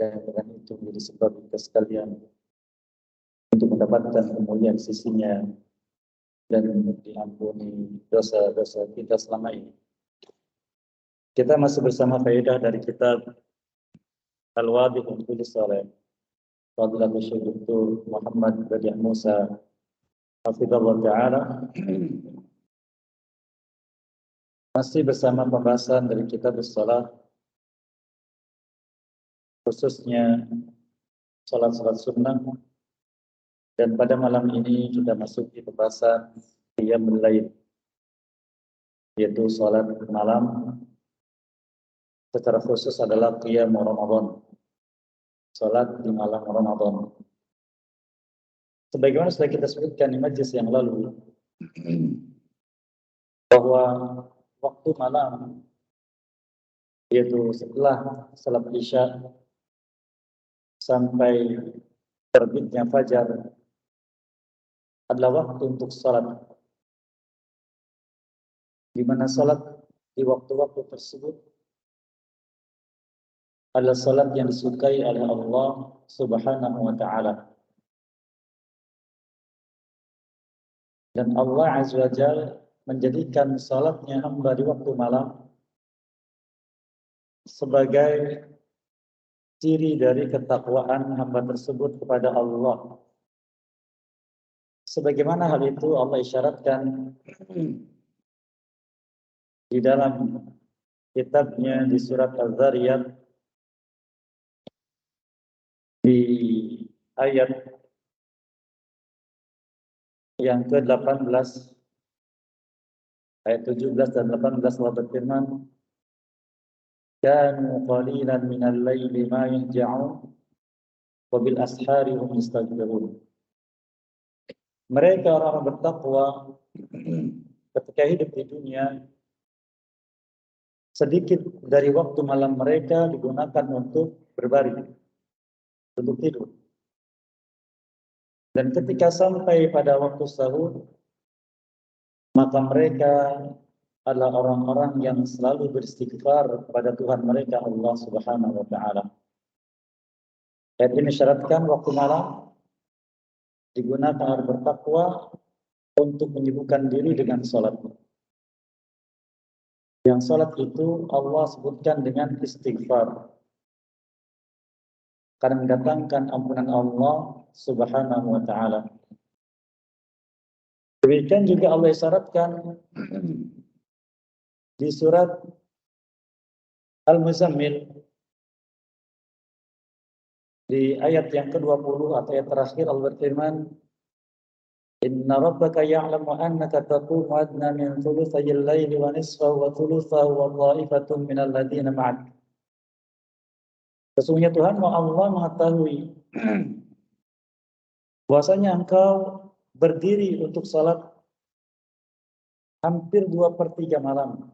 dan dengan itu menjadi sebab kita sekalian untuk mendapatkan kemuliaan sisinya dan diampuni dosa-dosa kita selama ini. Kita masih bersama faedah dari kitab Al-Wadih yang ditulis oleh Fadilatul Syekh Dr. Muhammad Badiah Musa Hafizahullah Ta'ala. Masih bersama pembahasan dari kitab As-Salah, khususnya salat-salat sunnah, dan pada malam ini kita masuk di pembahasan Qiyamul Lail, yaitu salat malam. Secara khusus adalah Qiyam Ramadan, salat di malam Ramadan. Sebagaimana sudah kita sebutkan di majlis yang lalu, bahwa waktu malam, yaitu setelah salat Isya sampai terbitnya fajar, adalah waktu untuk salat, di mana salat di waktu-waktu tersebut adalah salat yang disukai oleh Allah Subhanahu wa Ta'ala. Dan Allah Azza wa Jalla menjadikan salatnya hamba di waktu malam sebagai ciri dari ketakwaan hamba tersebut kepada Allah. Sebagaimana hal itu Allah isyaratkan di dalam kitabnya di surat Az-Zariyat di ayat yang ke-18, ayat 17 dan 18, Allah berfirman, "Kanu qalilan minal laili ma yahja'un wa bil ashari hum yastaghfirun." Mereka orang bertakwa ketika hidup di dunia, sedikit dari waktu malam mereka digunakan untuk berbaring, untuk tidur. Dan ketika sampai pada waktu sahur, maka mereka adalah orang-orang yang selalu beristighfar kepada Tuhan mereka, Allah Subhanahu wa Ta'ala. Ayat ini syaratkan waktu malam digunakan oleh bertakwa untuk menyibukkan diri dengan salat. Yang salat itu Allah sebutkan dengan istighfar, karena mendatangkan ampunan Allah Subhanahu wa Ta'ala. Demikian juga Allah isyaratkan di surat Al-Muzammil di ayat yang ke-20 atau ayat terakhir, Allah berfirman, "Inna rabbaka ya'lamu annaka taqumu adna min thulutsayil laili wa nisfahu wa thulutsahu wa dha'ifatun minal ladzina ma'ak." Sesungguhnya Tuhanmu Allah mengetahui bahwasanya engkau berdiri untuk salat hampir 2/3 malam,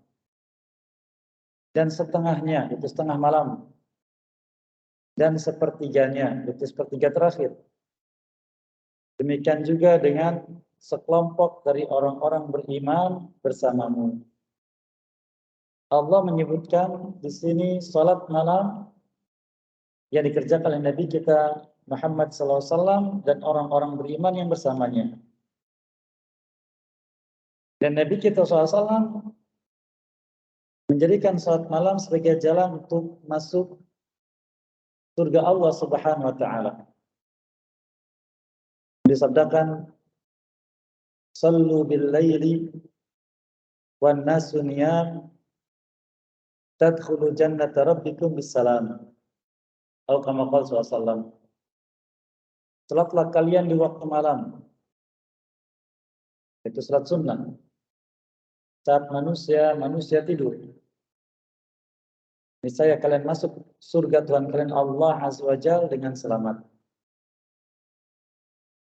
dan setengahnya, itu setengah malam, dan sepertiganya, itu sepertiga terakhir. Demikian juga dengan sekelompok dari orang-orang beriman bersamamu. Allah menyebutkan di sini salat malam yang dikerjakan oleh Nabi kita Muhammad SAW dan orang-orang beriman yang bersamanya. Dan Nabi kita SAW menjadikan salat malam sebagai jalan untuk masuk surga Allah Subhanahu wa Ta'ala. Disabdakan, "Sallu bil laili wan nasu niyam tadkhulu jannata rabbikum bisalam." Atau kama qala sallallahu. Salatlah kalian di waktu malam. Itu salat sunnah. Saat manusia tidur, niscaya kalian masuk surga Tuhan kalian Allah Azza wa Jalla dengan selamat.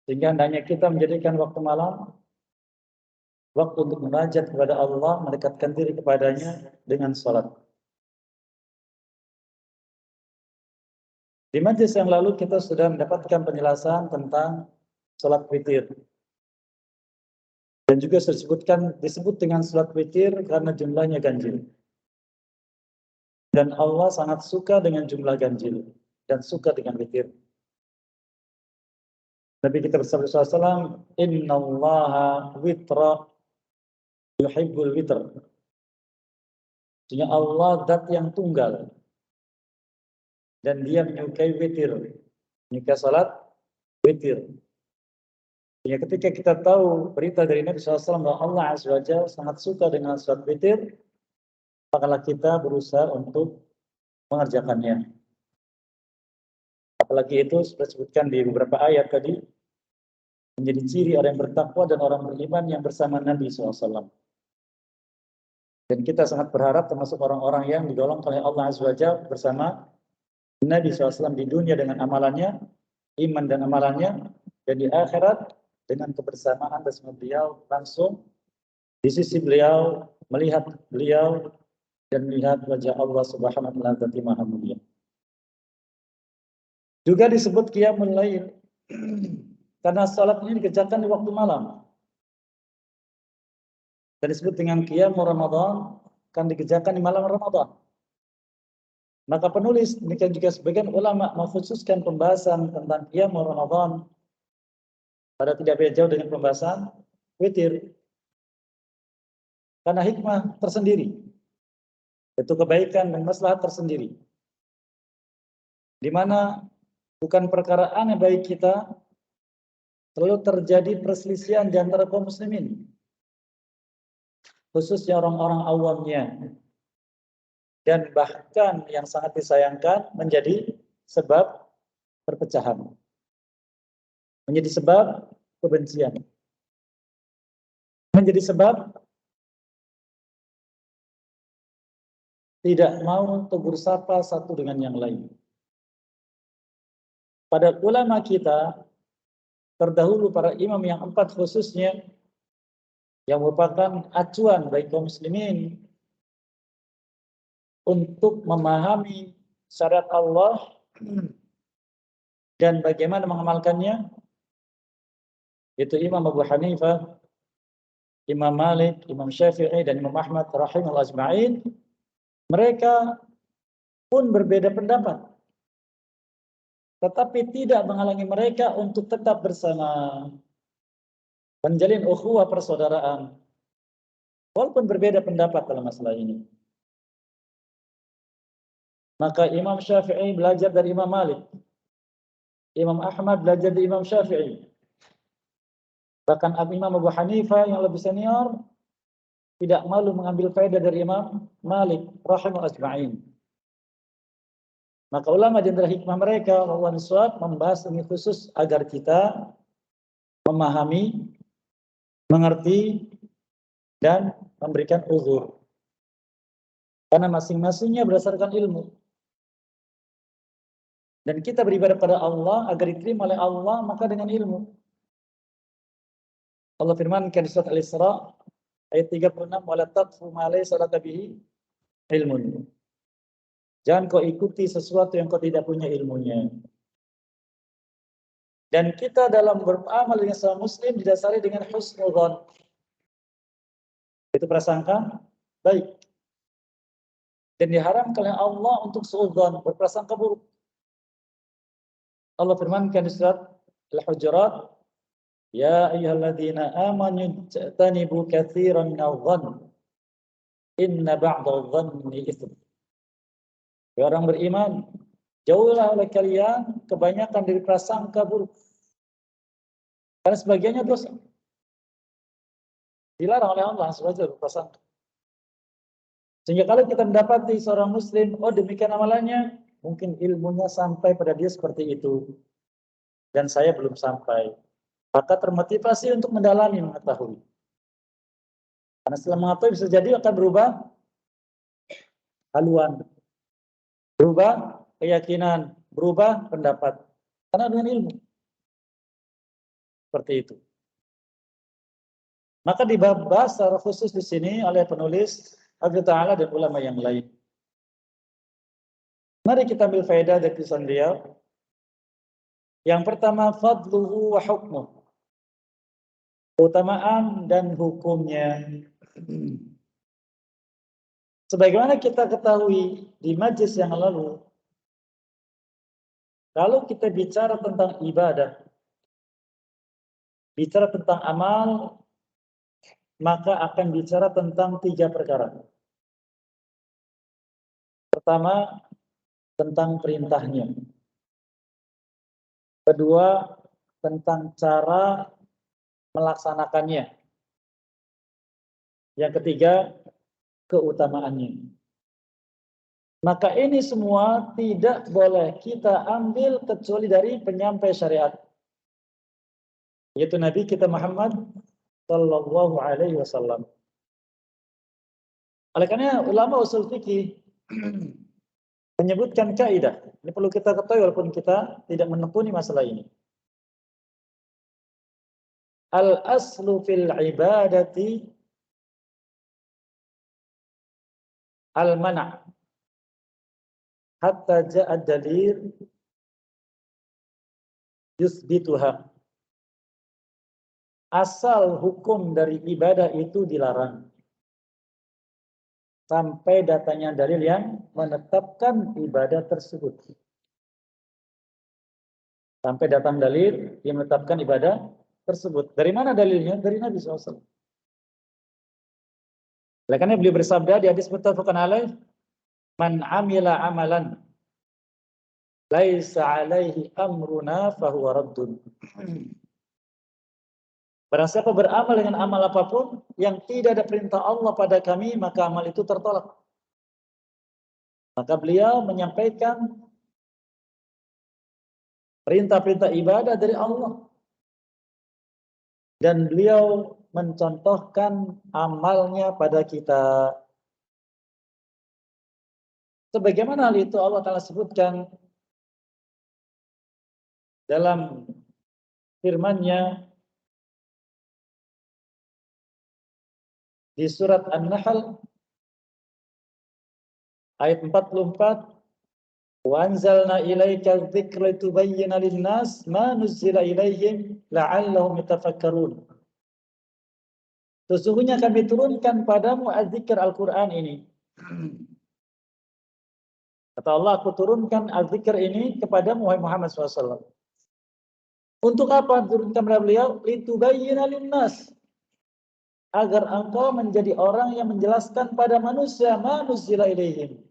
Sehingga hendaknya kita menjadikan waktu malam waktu untuk munajat kepada Allah, mendekatkan diri kepadanya dengan salat. Di majlis yang lalu kita sudah mendapatkan penjelasan tentang salat witir. Dan juga disebut dengan salat witir karena jumlahnya ganjil. Dan Allah sangat suka dengan jumlah ganjil. dan suka dengan witir. Nabi kita bersabda SAW, Innallaha witra yuhibbul witr. Artinya Allah zat yang tunggal dan dia menyukai witir, menyukai salat witir. Ya, ketika kita tahu berita dari Nabi SAW bahwa Allah Azza wa Jalla sangat suka dengan salat witir, maka kita berusaha untuk mengerjakannya. Apalagi itu sudah disebutkan di beberapa ayat tadi, menjadi ciri orang yang bertakwa dan orang beriman yang bersama Nabi SAW. Dan kita sangat berharap termasuk orang-orang yang digolongkan oleh Allah Azza wa Jalla bersama Nabi SAW di dunia dengan amalannya, iman dan amalannya, dan di akhirat dengan kebersamaan bersama beliau langsung di sisi beliau, melihat beliau dan melihat wajah Allah Subhanahu wa taala yang maha mulia. Juga disebut qiyamul lail karena salat ini dikerjakan di waktu malam. Dan disebut dengan qiyamul Ramadan kan dikerjakan di malam Ramadan. Maka penulis demikian juga sebagian ulama mengkhususkan pembahasan tentang qiyamul Ramadan pada tidak beda jauh dengan pembahasan witir. Karena hikmah tersendiri. Itu kebaikan dan maslahat tersendiri. Di mana bukan perkara aneh bagi kita selalu terjadi perselisihan di antara kaum muslimin. Khususnya orang-orang awamnya. Dan bahkan yang sangat disayangkan menjadi sebab perpecahan. Menjadi sebab kebencian. Menjadi sebab tidak mau tegur sapa satu dengan yang lain. Pada ulama kita, terdahulu para imam yang 4 khususnya, yang merupakan acuan bagi kaum muslimin untuk memahami syariat Allah dan bagaimana mengamalkannya, yaitu Imam Abu Hanifah, Imam Malik, Imam Syafi'i, dan Imam Ahmad rahimahullah ajma'in. Mereka pun berbeda pendapat, tetapi tidak menghalangi mereka untuk tetap bersama, menjalin ukhuwah persaudaraan, walaupun berbeda pendapat dalam masalah ini. Maka Imam Syafi'i belajar dari Imam Malik, Imam Ahmad belajar dari Imam Syafi'i. Bahkan Imam Abu Hanifah yang lebih senior tidak malu mengambil faedah dari Imam Malik rahimahullah ajma'in. Maka ulama di antara hikmah mereka membahas ini khusus agar kita memahami, mengerti, dan memberikan uzur. Karena masing-masingnya berdasarkan ilmu. Dan kita beribadah pada Allah agar diterima oleh Allah maka dengan ilmu. Allah firmankan di surat Al-Isra ayat 36, "Wala taqfu ma laysa laka bihi ilmun." Jangan kau ikuti sesuatu yang kau tidak punya ilmunya. Dan kita dalam beramal dengan sesama muslim didasari dengan husnudzon. Itu prasangka baik. Dan diharamkan oleh Allah untuk suudzon, berprasangka buruk. Allah firmankan di surat Al-Hujurat, "Ya ayyuhalladzina amanu ijtanibu katsiran minadh-dhann. Inna ba'dadh-dhanni itsm." Ya orang beriman, jauhlah oleh kalian kebanyakan dari prasangka buruk. Karena sebagiannya dosa. Dilarang oleh Allah SWT berprasangka. Sehingga kalau kita mendapati seorang muslim, oh demikian amalannya, mungkin ilmunya sampai pada dia seperti itu. Dan saya belum sampai. Maka termotivasi untuk mendalami, mengetahui. Karena setelah mengetahui bisa jadi akan berubah haluan. Berubah keyakinan, berubah pendapat. Karena dengan ilmu. Seperti itu. Maka dibahas secara khusus di sini oleh penulis Allah Ta'ala dan ulama yang lain. Mari kita ambil faedah dari tulisan beliau. Yang pertama, fadluhu wa hukmuh. Keutamaan dan hukumnya. Sebagaimana kita ketahui di majlis yang lalu, Kalau kita bicara tentang ibadah, bicara tentang amal, maka akan bicara tentang 3 perkara. Pertama, tentang perintahnya. Kedua, tentang cara melaksanakannya. Yang ketiga, keutamaannya. Maka ini semua tidak boleh kita ambil kecuali dari penyampai syariat, yaitu Nabi kita Muhammad sallallahu alaihi wasallam. Oleh karena ulama usul fikih menyebutkan kaidah, ini perlu kita ketahui walaupun kita tidak menekuni masalah ini. Al aslu fil ibadati al mana' hatta ja'a dalil yusbituha. Asal hukum dari ibadah itu dilarang sampai datangnya dalil yang menetapkan ibadah tersebut. Sampai datang dalil yang menetapkan ibadah tersebut. Dari mana dalilnya? Dari Nabi SAW. Oleh karena beliau bersabda di hadis muttafaqun alaih, "Man amila amalan laisa alaihi amruna fahuwa raddun." Barang siapa beramal dengan amal apapun yang tidak ada perintah Allah pada kami, maka amal itu tertolak. Maka beliau menyampaikan perintah-perintah ibadah dari Allah. Dan beliau mencontohkan amalnya pada kita. Sebagaimana hal itu Allah Ta'ala sebutkan dalam firman-Nya di surat An-Nahl ayat 44, "Wa anzalna ilaika dzikra litubayyana lin-nas ma nuzzila ilaihim la'allahum yatafakkarun." Sesungguhnya kami turunkan padamu az-zikr Al-Qur'an ini. Kata Allah, aku turunkan az-zikr ini kepada Muhammad SAW. Untuk apa turunkan kepada beliau? Litubayyana lin-nas. Agar engkau menjadi orang yang menjelaskan pada manusia ma nuzzila ilaihim.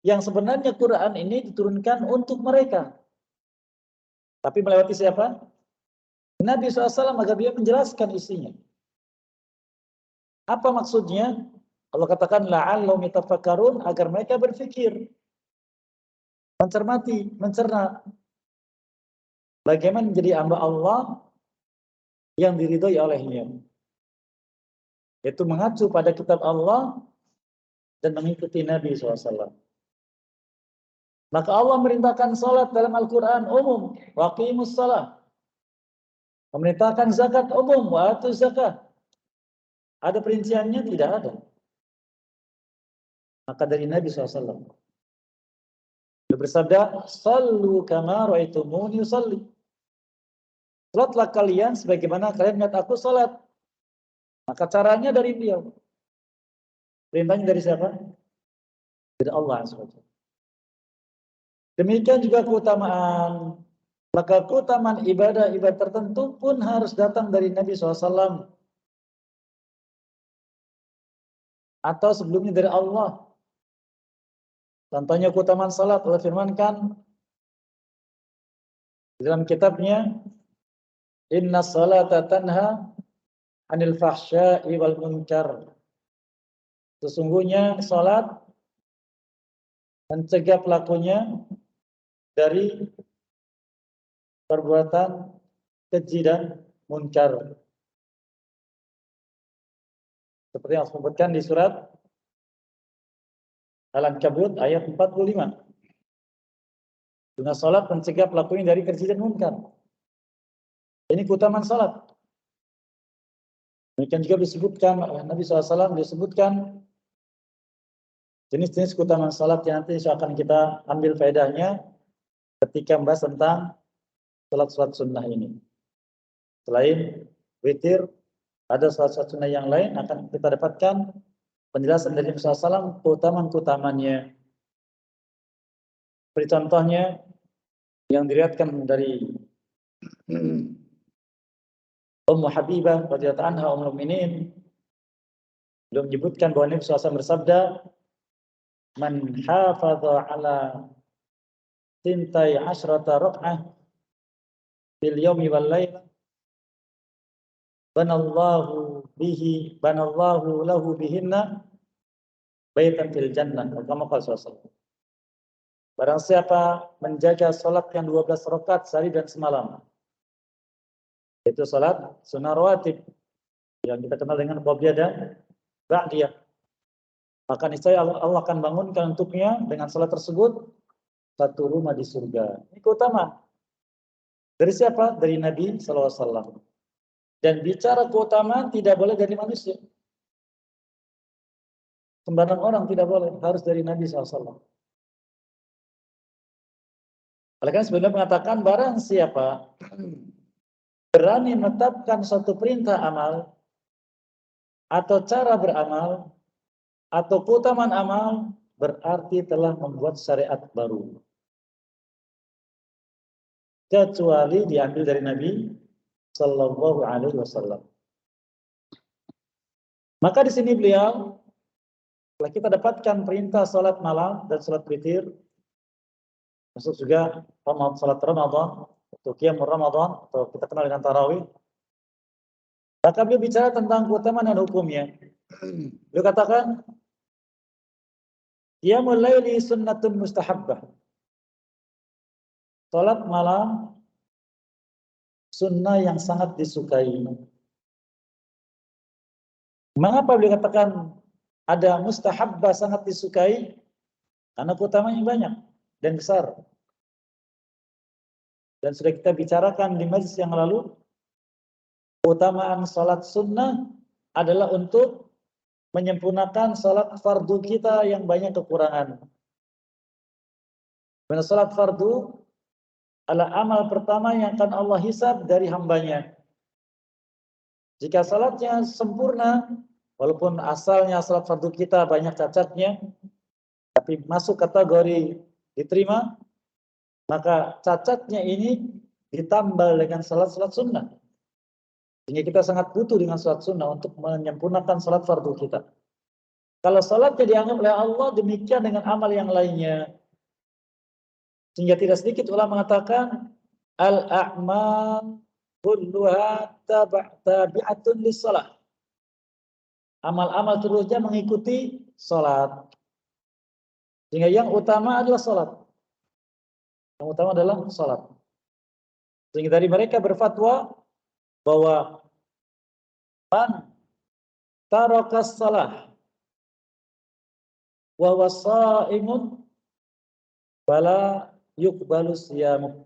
Yang sebenarnya Quran ini diturunkan untuk mereka. Tapi melewati siapa? Nabi SAW agar dia menjelaskan isinya. Apa maksudnya? Allah katakan la'allahum yatafakkarun, agar mereka berpikir, mencermati, mencerna bagaimana menjadi hamba Allah yang diridhoi olehnya. Yaitu mengacu pada kitab Allah dan mengikuti Nabi SAW. Maka Allah merintahkan salat dalam Al-Quran umum, waqimus salat. Memerintahkan zakat umum, wa atuz zakat. Ada perinciannya? Tidak ada. Maka dari Nabi SAW. Dia bersabda, "Sallu kama ra'aitumuni usalli." Salatlah kalian sebagaimana kalian melihat aku salat. Maka caranya dari beliau. Perintahnya dari siapa? Dari Allah SWT. Demikian juga keutamaan. Maka keutamaan ibadah-ibadah tertentu pun harus datang dari Nabi SAW. Atau sebelumnya dari Allah. Contohnya keutamaan salat, Allah firmankan di dalam kitabnya, "Inna salata tanha 'anil fahsya'i wal munkar." Sesungguhnya salat mencegah pelakunya dari perbuatan keji dan munkar. Seperti yang disebutkan di surat Al-Ankabut ayat 45. Dengan salat mencegah pelakunya dari keji dan munkar. Ini keutamaan salat. Demikian juga disebutkan Nabi SAW disebutkan jenis-jenis keutamaan salat yang nanti akan kita ambil faedahnya ketika membahas tentang salat-salat sunnah ini. Selain witir, ada salat-salat sunnah yang lain akan kita dapatkan penjelasan dari Nabi SAW keutamaan-keutamaannya. Seperti contohnya yang diriwayatkan dari Ummu Habibah radhiyallahu anha ummul mukminin, beliau menyebutkan bahwa Nabi SAW bersabda, "Man hafadha ala tintai asyrata rak'ah fil yaumi wal lail banallahu lahu bihinna baitan fil jannah." Kama qala sallallahu. Barang siapa menjaga salat yang 12 rakaat sehari dan semalam, itu salat sunnah rawatib yang kita kenal dengan qabliyah dan ba'diyah, maka niscaya Allah akan bangunkan untuknya dengan salat tersebut satu rumah di surga. Ini keutamaan. Dari siapa? Dari Nabi SAW. Dan bicara keutamaan tidak boleh dari manusia. Sembarang orang tidak boleh, harus dari Nabi SAW. Oleh karena sebenarnya mengatakan barang siapa berani menetapkan suatu perintah amal atau cara beramal atau keutamaan amal, berarti telah membuat syariat baru. Kecuali diambil dari Nabi Sallallahu Alaihi Wasallam. Maka di sini beliau, setelah kita dapatkan perintah salat malam dan salat witir, masuk juga salat Ramadan atau qiyam Ramadan atau kita kenal dengan tarawih. Maka beliau bicara tentang keutamaan dan hukumnya. Beliau katakan, qiyamul laili sunnatun mustahabbah. Salat malam sunnah yang sangat disukai. Mengapa beliau katakan ada mustahabbah sangat disukai? Karena keutamaannya banyak dan besar. Dan sudah kita bicarakan di majlis yang lalu, keutamaan salat sunnah adalah untuk menyempurnakan salat fardu kita yang banyak kekurangan. Karena salat fardu adalah amal pertama yang akan Allah hisab dari hambanya. Jika salatnya sempurna, walaupun asalnya salat fardu kita banyak cacatnya, tapi masuk kategori diterima, maka cacatnya ini ditambal dengan salat-salat sunnah. Sehingga kita sangat butuh dengan salat sunnah untuk menyempurnakan salat fardu kita. Kalau salatnya dianggap oleh Allah demikian dengan amal yang lainnya. Sehingga tidak sedikit ulama mengatakan al-a'mal kulluha tabi'atun lis-shalah. Amal-amal terusnya mengikuti salat. Sehingga yang utama adalah salat. Yang utama adalah salat. Sehingga dari mereka berfatwa bahwa man tarakas salah wa huwa shaimun fala yuqbalu siyamuh.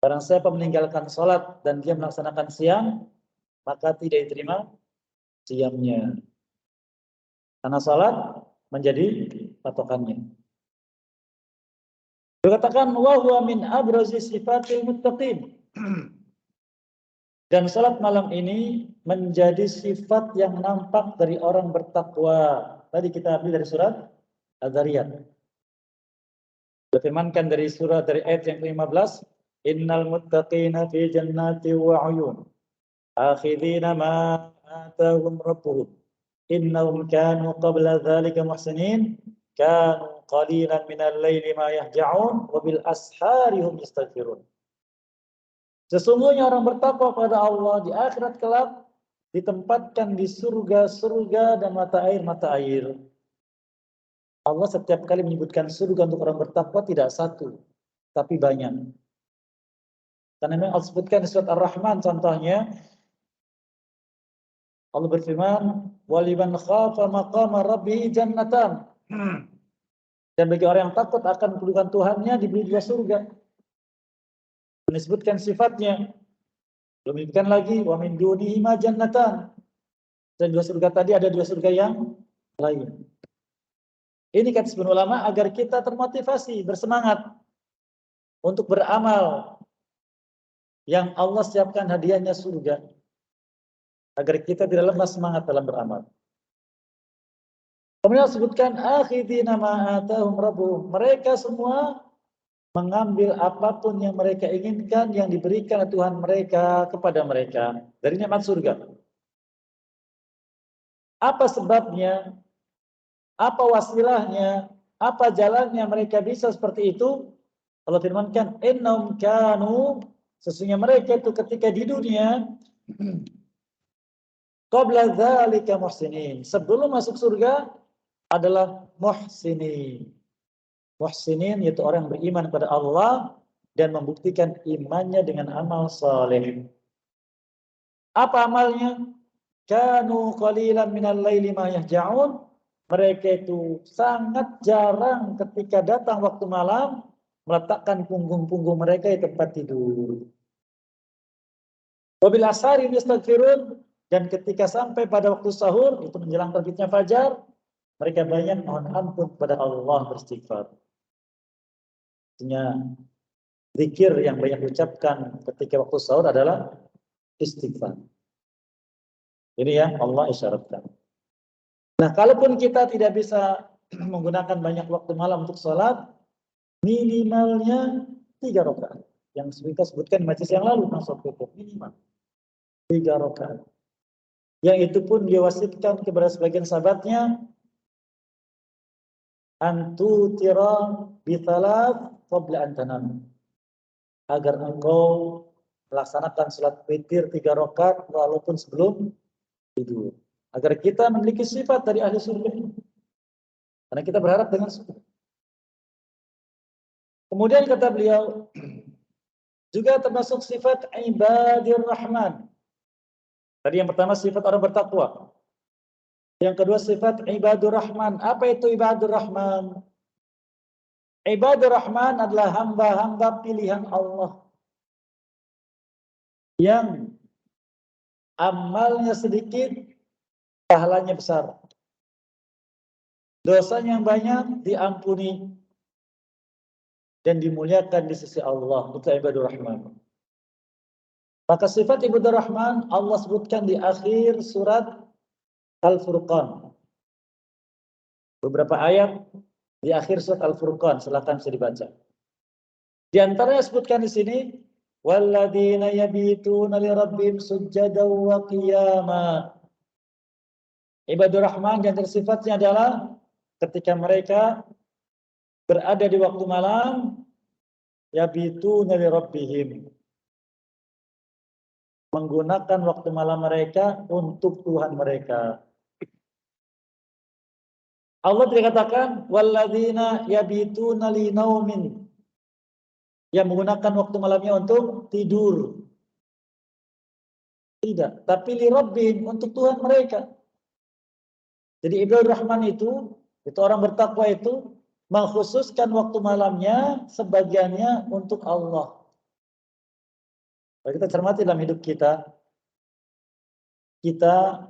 Barang siapa meninggalkan salat dan dia melaksanakan siam, maka tidak diterima siamnya. Karena salat menjadi patokannya. Dikatakan wa huwa min abrazi sifatil muttaqin. Dan salat malam ini menjadi sifat yang nampak dari orang bertakwa. Tadi kita ambil dari surat Az-Zariyat. Difirmankan dari ayat yang ke-15, innal muttaqina fi jannati wa 'uyun akhidhina ma atahum rabbuhum innahum kanu qabla dzalika muhsinin kanu qalilan minal laili ma yahja'un wa bil ashari hum yastaghfirun. Sesungguhnya orang bertakwa pada Allah di akhirat kelak ditempatkan di surga-surga dan mata air. Allah setiap kali menyebutkan surga untuk orang bertakwa tidak satu, tapi banyak. Karena memang Allah sebutkan di surat Ar-Rahman contohnya, Allah berfirman, waliman khafa maqama rabbih jannatan. Dan bagi orang yang takut akan kedudukan Tuhannya diberi dua surga. Disebutkan sifatnya. Belum disebutkan lagi wa min dunihi ma jannatan. Dan dua surga tadi ada dua surga yang lain. Ini kata sebagian ulama agar kita termotivasi, bersemangat untuk beramal yang Allah siapkan hadiahnya surga. Agar kita tidak lemah semangat dalam beramal. Kemudian disebutkan akhidina ma atahum rabbuhum. Mereka semua mengambil apapun yang mereka inginkan yang diberikan Tuhan mereka kepada mereka dari nikmat surga. Apa sebabnya? Apa wasilahnya? Apa jalannya mereka bisa seperti itu? Allah firmankan, innahum kanu, sesungguhnya mereka itu ketika di dunia qabla dzalika muhsinin, sebelum masuk surga adalah muhsinin. Muhsinin yaitu orang yang beriman kepada Allah dan membuktikan imannya dengan amal saleh. Apa amalnya? Kanu qalilan minal laili ma yahja'un. Mereka itu sangat jarang ketika datang waktu malam meletakkan punggung-punggung mereka di tempat tidur. Wabil asari yastaghfirun, dan ketika sampai pada waktu sahur itu menjelang terbitnya fajar, mereka banyak mohon ampun kepada Allah, beristighfar. Artinya zikir yang banyak diucapkan ketika waktu sahur adalah istighfar. Ini yang Allah isyaratkan. Nah, kalaupun kita tidak bisa menggunakan banyak waktu malam untuk sholat, minimalnya 3 rakaat. Yang kita sebutkan di majlis yang lalu, minimal 3 rakaat. Yang itu pun diwasitkan kepada sebagian sahabatnya, antu tira bithalat qabla an tanam, agar engkau melaksanakan salat witir 3 rakaat walaupun sebelum tidur, agar kita memiliki sifat dari ahli surga, karena kita berharap dengan surga. Kemudian kata beliau, juga termasuk sifat ibadir rahman. Tadi yang pertama sifat orang bertakwa. Yang kedua sifat ibadur rahman. Apa itu ibadur rahman? Ibadur rahman adalah hamba-hamba pilihan Allah yang amalnya sedikit, pahalanya besar. Dosanya yang banyak diampuni dan dimuliakan di sisi Allah. Itu ibadur rahman. Maka sifat ibadur rahman Allah sebutkan di akhir surat Al-Furqan. Beberapa ayat di akhir surat Al-Furqan, silakan bisa dibaca. Di antaranya sebutkan di sini, walladzina yabituna li rabbihim sujjadan wa qiyama. Ibadur rahman yang tersifatnya adalah ketika mereka berada di waktu malam, yabituna li rabbihim, menggunakan waktu malam mereka untuk Tuhan mereka. Allah dikatakan walladzina yabituna li naumin, yang menggunakan waktu malamnya untuk tidur. Tidak, tapi li rabbihim, untuk Tuhan mereka. Jadi ibadur rahman itu orang bertakwa itu mengkhususkan waktu malamnya sebagiannya untuk Allah. Kalau kita cermati dalam hidup kita, kita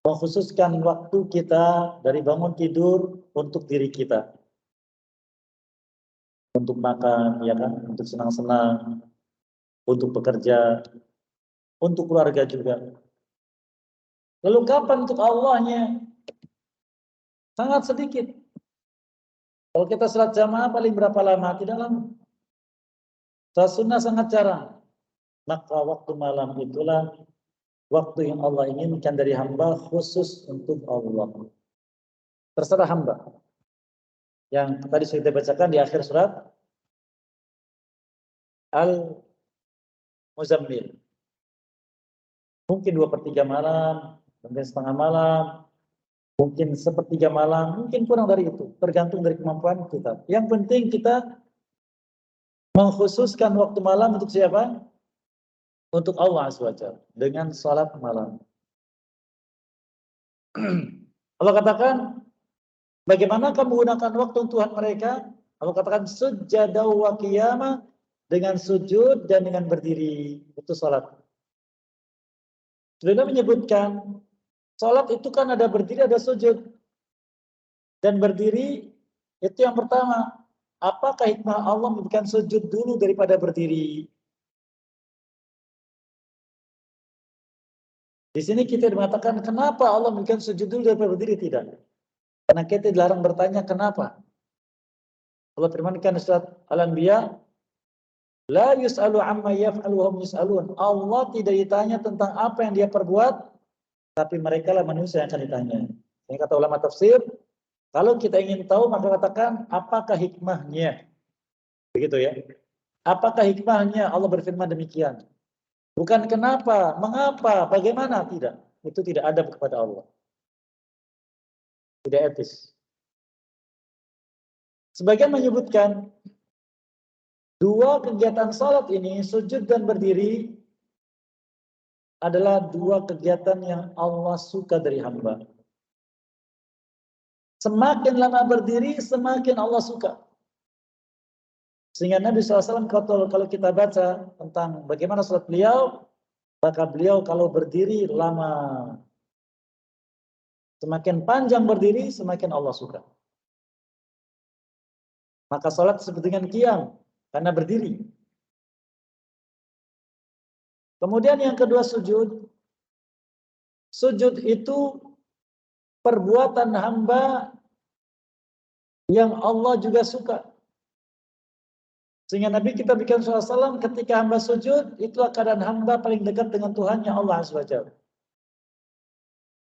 mengkhususkan waktu kita dari bangun tidur untuk diri kita. Untuk makan, ya kan, untuk senang-senang, untuk bekerja, untuk keluarga juga. Lalu kapan untuk Allahnya? Sangat sedikit. Kalau kita salat jamaah paling berapa lama? Tidak lama. Salat sunnah sangat jarang. Maka waktu malam itulah waktu yang Allah inginkan dari hamba khusus untuk Allah. Terserah hamba. Yang tadi sudah kita bacakan di akhir surat Al-Muzammil. Mungkin 2/3 malam, mungkin setengah malam, mungkin 1/3 malam, mungkin kurang dari itu. Tergantung dari kemampuan kita. Yang penting kita mengkhususkan waktu malam untuk siapa? Untuk Allah SWT dengan salat malam. Allah katakan, bagaimana kamu menggunakan waktu untuk Tuhan mereka? Allah katakan sujjada wa qiyamah, dengan sujud dan dengan berdiri. Itu salat. Sudah menyebutkan salat itu kan ada berdiri, ada sujud. Dan berdiri itu yang pertama. Apakah hikmah Allah memberikan sujud dulu daripada berdiri? Di sini kita mengatakan kenapa Allah memberikan sujud dulu daripada berdiri? Tidak. Karena kita dilarang bertanya kenapa. Allah firmankan di surat Al-Anbiya, La yus'alu amma yaf'alu wa hum yus'alun. Allah tidak ditanya tentang apa yang dia perbuat, tapi mereka lah manusia yang akan ditanya. Ini kata ulama tafsir, kalau kita ingin tahu maka katakan apakah hikmahnya. Begitu ya. Apakah hikmahnya Allah berfirman demikian? Bukan kenapa, mengapa, bagaimana, tidak. Itu tidak adab kepada Allah. Tidak etis. Sebagian menyebutkan dua kegiatan salat ini, sujud dan berdiri, adalah dua kegiatan yang Allah suka dari hamba. Semakin lama berdiri, semakin Allah suka. Sehingga Nabi SAW kalau kita baca tentang bagaimana salat beliau, maka beliau kalau berdiri lama. Semakin panjang berdiri, semakin Allah suka. Maka salat disebut dengan qiyam, karena berdiri. Kemudian yang kedua sujud. Sujud itu perbuatan hamba yang Allah juga suka. Sehingga Nabi kita bikin SAW ketika hamba sujud, itulah keadaan hamba paling dekat dengan Tuhannya Allah SWT.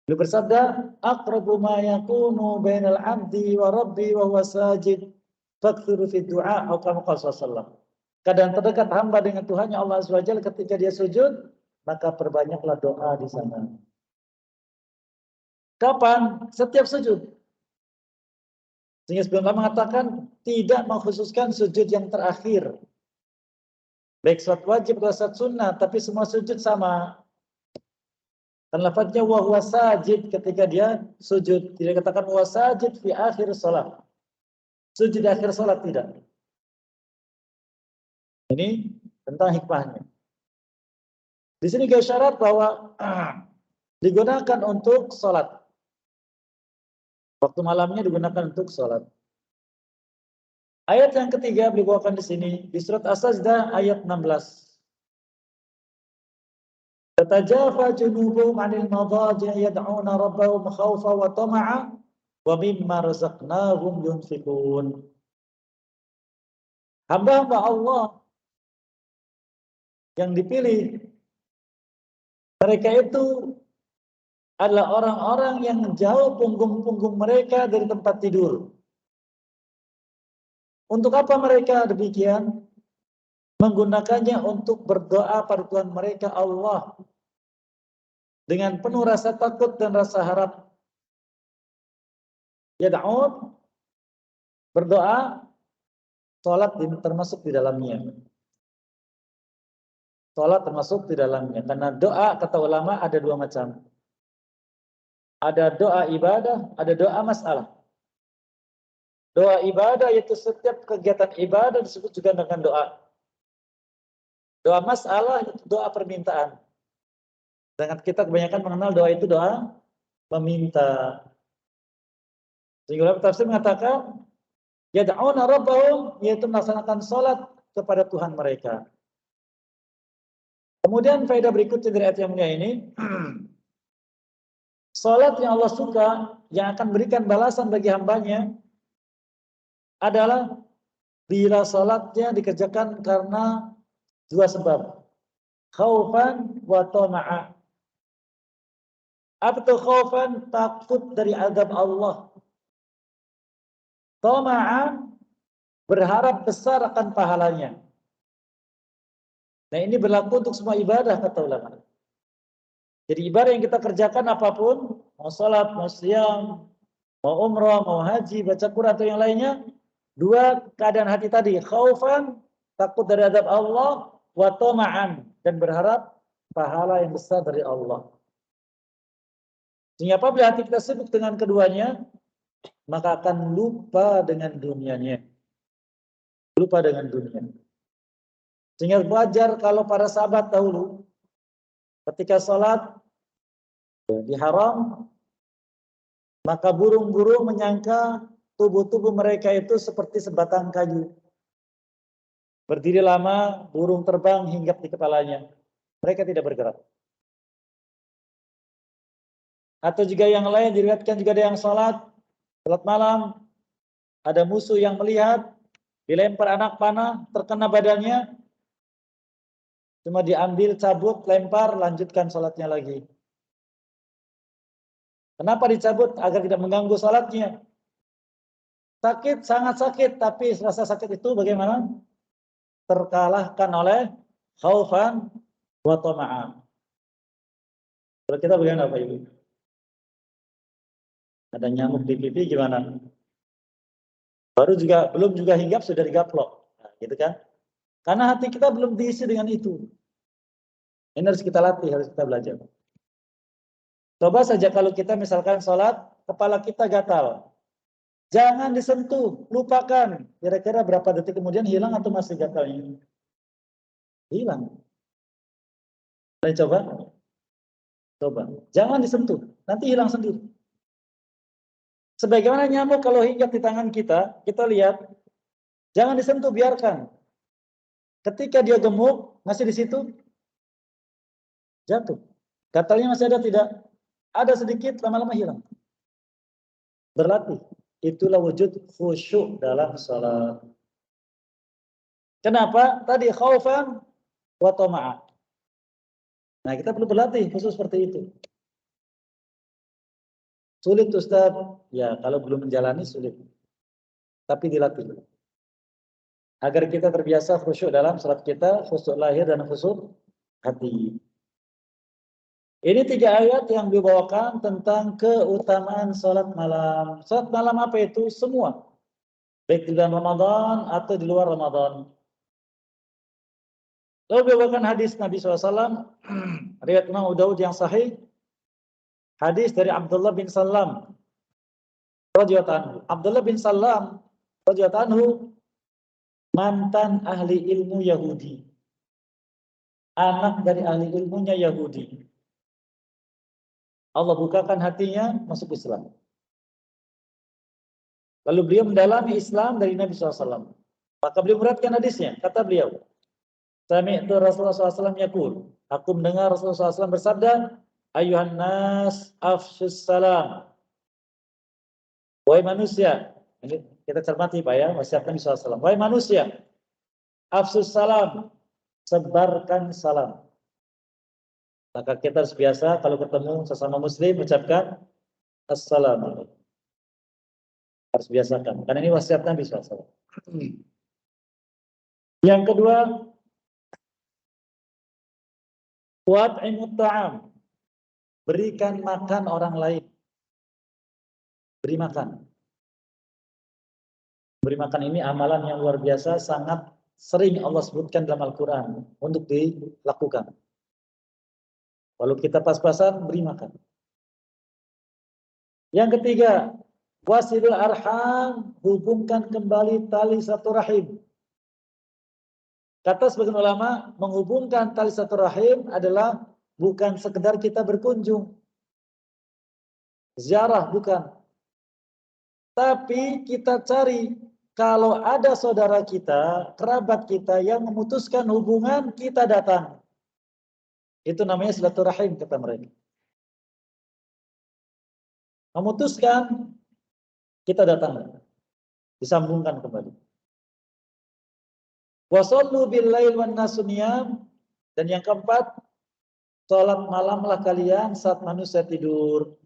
Beliau bersabda, aqrabu ma yakunu bainal 'abdi wa rabbi wa huwa sajid fakthiru fi du'a atau kama qala sallallahu. Keadaan terdekat hamba dengan Tuhannya Allah SWT ketika dia sujud, maka perbanyaklah doa di sana. Kapan? Setiap sujud. Sehingga sebelumnya mengatakan tidak mengkhususkan sujud yang terakhir. Baik salat wajib atau salat sunnah, tapi semua sujud sama. Dan lafadznya wa huwa sajid ketika dia sujud. Tidak katakan wa sajid fi akhir salat. Sujud di akhir salat tidak. Ini tentang hikmahnya. Di sini juga syarat bahwa digunakan untuk salat. Waktu malamnya digunakan untuk sholat. Ayat yang ketiga beliau bawakan di sini di surat As-Sajdah ayat 16. Tatajafa junubuhum 'anil madaji' yad'una rabbahum khawfa wa tama'a wa mimma razaqnahum yunfiqun. Hamba-hamba Allah yang dipilih, mereka itu adalah orang-orang yang jauh punggung-punggung mereka dari tempat tidur. Untuk apa mereka demikian? Menggunakannya untuk berdoa pada Tuhan mereka Allah dengan penuh rasa takut dan rasa harap. Yad'un, berdoa, salat termasuk di dalamnya. Salat termasuk di dalamnya. Karena doa kata ulama ada dua macam. Ada doa ibadah, ada doa masalah. Doa ibadah yaitu setiap kegiatan ibadah disebut juga dengan doa. Doa masalah itu doa permintaan. Sedangkan kita kebanyakan mengenal doa itu doa meminta. Sehingga tafsir mengatakan yad'una rabbahum, yaitu melaksanakan salat kepada Tuhan mereka. Kemudian faedah berikutnya dari ayat yang mulia ini, salat yang Allah suka, yang akan berikan balasan bagi hambanya adalah bila salatnya dikerjakan karena dua sebab. Khaufan wa tama'a. Apa itu khaufan? Takut dari azab Allah. Tama'a, berharap besar akan pahalanya. Nah ini berlaku untuk semua ibadah kata ulama. Jadi ibadah yang kita kerjakan apapun, mau salat, mau siam, mau umrah, mau haji, baca Quran atau yang lainnya, dua keadaan hati tadi, khaufan, takut dari azab Allah, wa tama'an, dan berharap pahala yang besar dari Allah. Sehingga apabila hati kita sibuk dengan keduanya, maka akan lupa dengan dunianya. Lupa dengan dunia. Sehingga wajar kalau para sahabat dahulu ketika sholat diharam, maka burung-burung menyangka tubuh-tubuh mereka itu seperti sebatang kayu. Berdiri lama, burung terbang hinggap di kepalanya. Mereka tidak bergerak. Atau juga yang lain diriwayatkan juga ada yang sholat malam, ada musuh yang melihat, dilempar anak panah, terkena badannya, Cuma diambil, cabut, lempar, lanjutkan sholatnya lagi. Kenapa dicabut? Agar tidak mengganggu sholatnya. Sakit, sangat sakit, tapi rasa sakit itu bagaimana? Terkalahkan oleh khaufan wa tama'an. Kalau kita bagaimana Pak Ibu? Ada nyamuk di pipi gimana? Belum juga hinggap sudah digaplok. Nah, gitu kan? Karena hati kita belum diisi dengan itu. Ini harus kita latih, harus kita belajar. Coba saja kalau kita misalkan sholat, kepala kita gatal. Jangan disentuh, lupakan. Kira-kira berapa detik kemudian hilang atau masih gatalnya? Hilang. Boleh coba? Coba. Jangan disentuh, nanti hilang sendiri. Sebagaimana nyamuk kalau hinggap di tangan kita, kita lihat, jangan disentuh, biarkan. Ketika dia gemuk, masih di situ, jatuh. Gatalnya masih ada tidak? Ada sedikit, lama-lama hilang. Berlatih. Itulah wujud khusyuk dalam salat. Kenapa? Tadi khaufan wa tama'an. Nah, kita perlu berlatih khusus seperti itu. Sulit Ustaz? Ya, kalau belum menjalani sulit. Tapi dilatih. Agar kita terbiasa khusyuk dalam salat kita, khusyuk lahir dan khusyuk hati. Ini 3 ayat yang dibawakan tentang keutamaan salat malam. Salat malam apa itu? Semua. Baik di dalam Ramadan atau di luar Ramadan. Lalu dibawakan hadis Nabi SAW, riwayat Imam Abu Daud yang sahih, hadis dari Abdullah bin Salam radhiyallahu anhu. Abdullah bin Salam radhiyallahu anhu mantan ahli ilmu Yahudi. Anak dari ahli ilmunya Yahudi. Allah bukakan hatinya masuk Islam. Lalu beliau mendalami Islam dari Nabi SAW. Maka beliau meriwayatkan hadisnya. Kata beliau, sami'tu Rasulullah SAW yaqul. Aku mendengar Rasulullah SAW bersabda, ayuhan nas afshus salam. Wahai manusia, ini kita cermati Pak ya, wasiat Nabi SAW. Wahai manusia, afshus salam, sebarkan salam. Maka kita harus biasa kalau ketemu sesama muslim ucapkan assalamualaikum. Harus biasakan, karena ini wasiat Nabi SAW. Yang kedua, wat'imut ta'am, berikan makan orang lain. Beri makan. Beri makan ini amalan yang luar biasa, sangat sering Allah sebutkan dalam Al-Quran untuk dilakukan. Kalau kita pas-pasan, beri makan. Yang ketiga, wasilul arham, hubungkan kembali tali satu rahim. Kata sebagian ulama, menghubungkan tali satu rahim adalah bukan sekedar kita berkunjung. Ziarah, bukan. Tapi kita cari, kalau ada saudara kita, kerabat kita yang memutuskan hubungan, kita datang. Itu namanya silaturahim, kata mereka. Memutuskan, kita datang. Disambungkan kembali. Wasallu bil-lail wan nasu niyam. Dan yang keempat, salat malamlah kalian saat manusia tidur.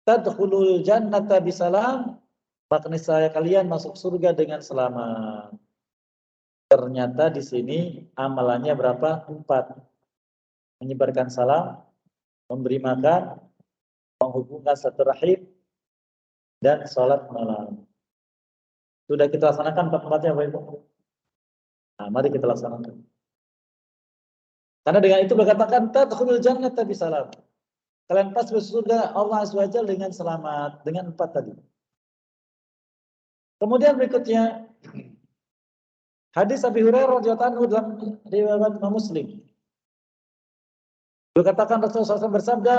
Tadkhulul jannata bisalam. Maka niscaya kalian masuk surga dengan selamat. Ternyata di sini amalannya berapa? 4. Menyebarkan salam, memberi makan, menghubungkan satu rahim, dan sholat malam. Sudah kita laksanakan 4-4-nya Bapak Ibu? Nah, mari kita laksanakan. Karena dengan itu berkatakan tadkhulul jannata bisalam. Kalian pas masuk surga Allah SWT dengan selamat, dengan 4 tadi. Kemudian berikutnya hadis Abi Hurairah radhiyallahu anhu dalam riwayat Muslim. Berkatakan Rasulullah SAW bersabda,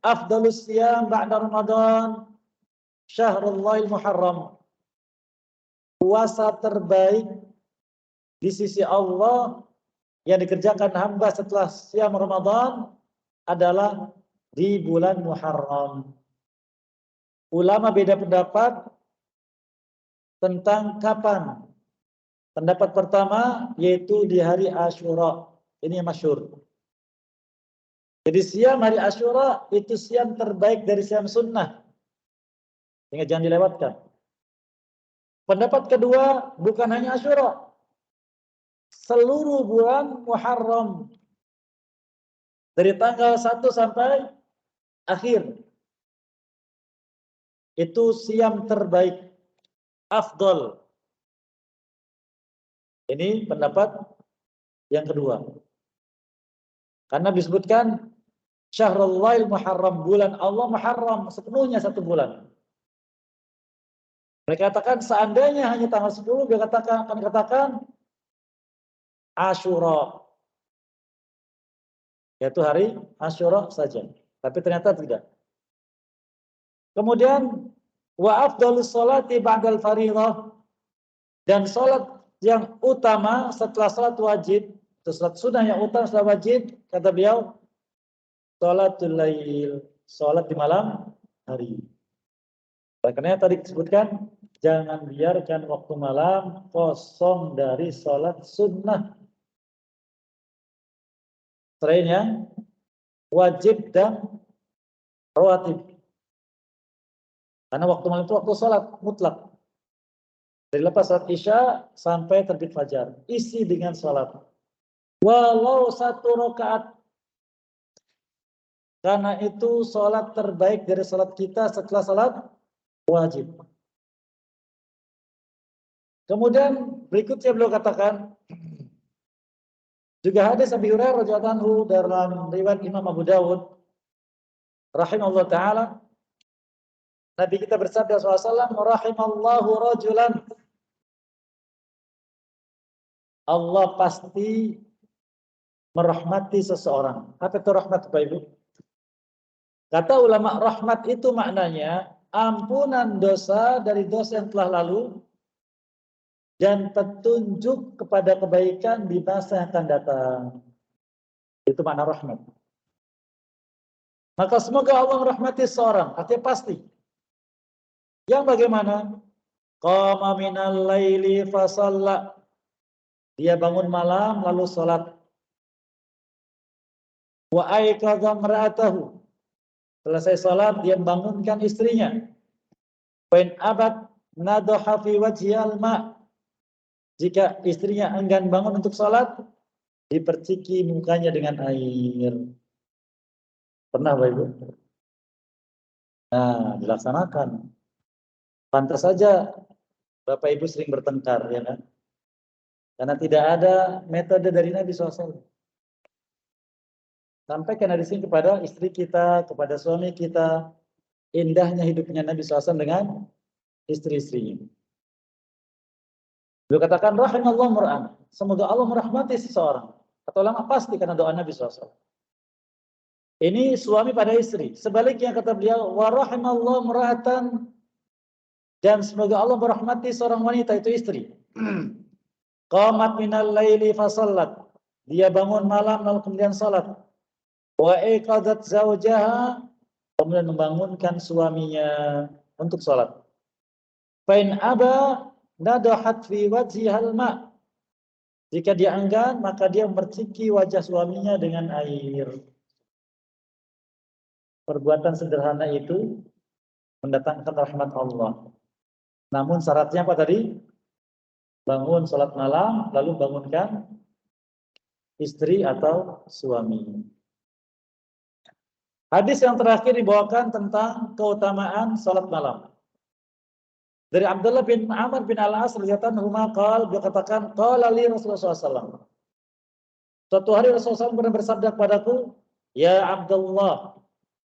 afdalus siyam ba'da Ramadan Syahrullahil Muharram. Puasa terbaik di sisi Allah yang dikerjakan hamba setelah siam Ramadan adalah di bulan Muharram. Ulama beda pendapat tentang kapan. Pendapat pertama yaitu di hari Asyura. Ini yang masyhur. Jadi siam hari Asyura itu siam terbaik dari siam sunnah. Sehingga jangan dilewatkan. Pendapat kedua, bukan hanya Asyura. Seluruh bulan Muharram. Dari tanggal 1 sampai akhir. Itu siam terbaik. Afdol. Ini pendapat yang kedua. Karena disebutkan Syahrul Muharram, bulan Allah Muharram, sepenuhnya satu bulan. Mereka katakan seandainya hanya tanggal 10, dia akan katakan Asyura. Yaitu hari Asyura saja. Tapi ternyata tidak. Kemudian wa afdhalus sholati ba'dal fardhah, dan salat yang utama setelah salat wajib, salat sunnah yang utama setelah wajib, kata beliau, sholatul lail, salat di malam hari. Karena tadi disebutkan jangan biarkan waktu malam kosong dari salat sunnah. Selainnya wajib dan rawatib. Karena waktu malam itu waktu salat mutlak. Dari lepas salat Isya sampai terbit fajar. Isi dengan salat. Walau 1 rakaat. Karena itu salat terbaik dari salat kita setelah salat wajib. Kemudian berikutnya beliau katakan, juga hadis Abi Hurairah radhiyallahu anhu dalam riwayat Imam Abu Dawud rahimahullah taala, Nabi kita bersabda SAW, rahimallahu rajulan, Allah pasti merahmati seseorang. Apa itu rahmat, Bapak Ibu? Kata ulama, rahmat itu maknanya ampunan dosa dari dosa yang telah lalu dan petunjuk kepada kebaikan di masa yang akan datang. Itu makna rahmat. Maka semoga Allah merahmati seorang, artinya pasti. Yang bagaimana? Qama minal laili fasalla. Dia bangun malam lalu salat. Wa aikadha imra'atahu. Selesai salat dia membangunkan istrinya. Wa in abad nadaha fi wajhil ma'. Jika istrinya enggan bangun untuk salat, diperciki mukanya dengan air. Pernah Bapak Ibu? Nah, dilaksanakan. Pantas saja Bapak Ibu sering bertengkar, ya kan? Karena tidak ada metode dari Nabi SAW. Sampaikan di sini kepada istri kita, kepada suami kita, indahnya hidupnya Nabi SAW dengan istri-istrinya. Beliau katakan, rahimallahu mur'an. Semoga Allah merahmati seseorang. Atau ulama pasti karena doa Nabi SAW. Ini suami pada istri. Sebaliknya kata beliau, wa rahimallahu mur'atan, dan semoga Allah merahmati seorang wanita, itu istri. Qamat minal laili fasallat. Dia bangun malam lalu kemudian salat. Wa iqadat zawjaha, kemudian membangunkan suaminya untuk salat. Fa in aba nadahat fi wajhihal ma'. Jika dia enggan, maka dia memerciki wajah suaminya dengan air. Perbuatan sederhana itu mendatangkan rahmat Allah. Namun syaratnya apa tadi? Bangun salat malam, lalu bangunkan istri atau suami. Hadis yang terakhir dibawakan tentang keutamaan salat malam. Dari Abdullah bin Amr bin Al-As radhiyallahu anhu qala, dia katakan, qala li Rasulullah SAW. Suatu hari Rasulullah SAW pernah bersabda kepadaku, ya Abdullah,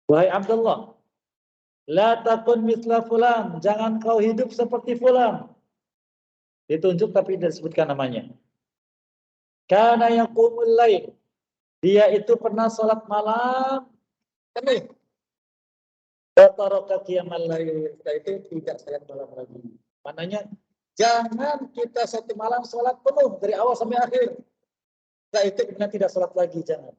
wahai Abdullah, la takun mithla fulan, jangan kau hidup seperti fulan. Ditunjuk tapi tidak disebutkan namanya. Kana yaqumul lail, dia itu pernah salat malam penuh. Taraka qiyamal lail, itu tidak salat malam lagi. Maknanya jangan kita satu malam salat penuh dari awal sampai akhir. Setelah itu kemudian tidak salat lagi, jangan.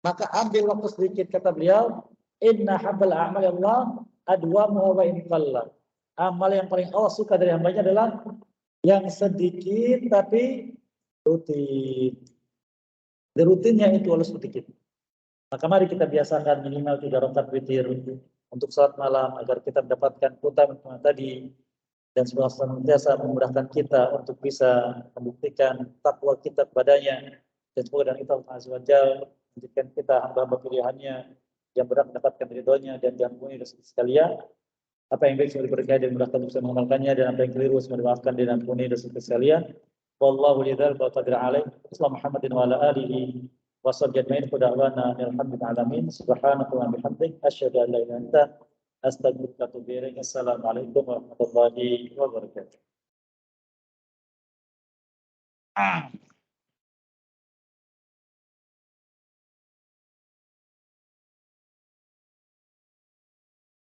Maka ambil waktu sedikit, kata beliau, inna habbal a'mali Allah adwamuhu wa in qalla. Amal yang paling Allah suka dari hambanya adalah yang sedikit tapi rutin. rutinnya itu harus sedikit. Maka mari kita biasakan minimal 3 rakaat witir untuk salat malam agar kita mendapatkan keutamaan tadi dan senantiasa memudahkan kita untuk bisa membuktikan takwa kita kepadanya. Dan semoga dari kita Allah Azza wa Jalla menjadikan kita hamba-hamba pilihannya yang berhak mendapatkan ridhonya dan diampuni dosa sekalian. Apa yang baik semua diberkahi dan dimudahkan untuk bisa mengamalkannya, dan apa yang keliru semua dimaafkan dan diampuni dosa sekalian. Wallahu lidzal wa qadir alaih. Sallallahu Muhammadin wa ala alihi wa sahbihi ajmain. Qud'awana alhamdulillah alamin. Subhanakallahumma bihamdik asyhadu an la ilaha illa anta astaghfiruka wa atubu ilaik. Assalamualaikum warahmatullahi wabarakatuh.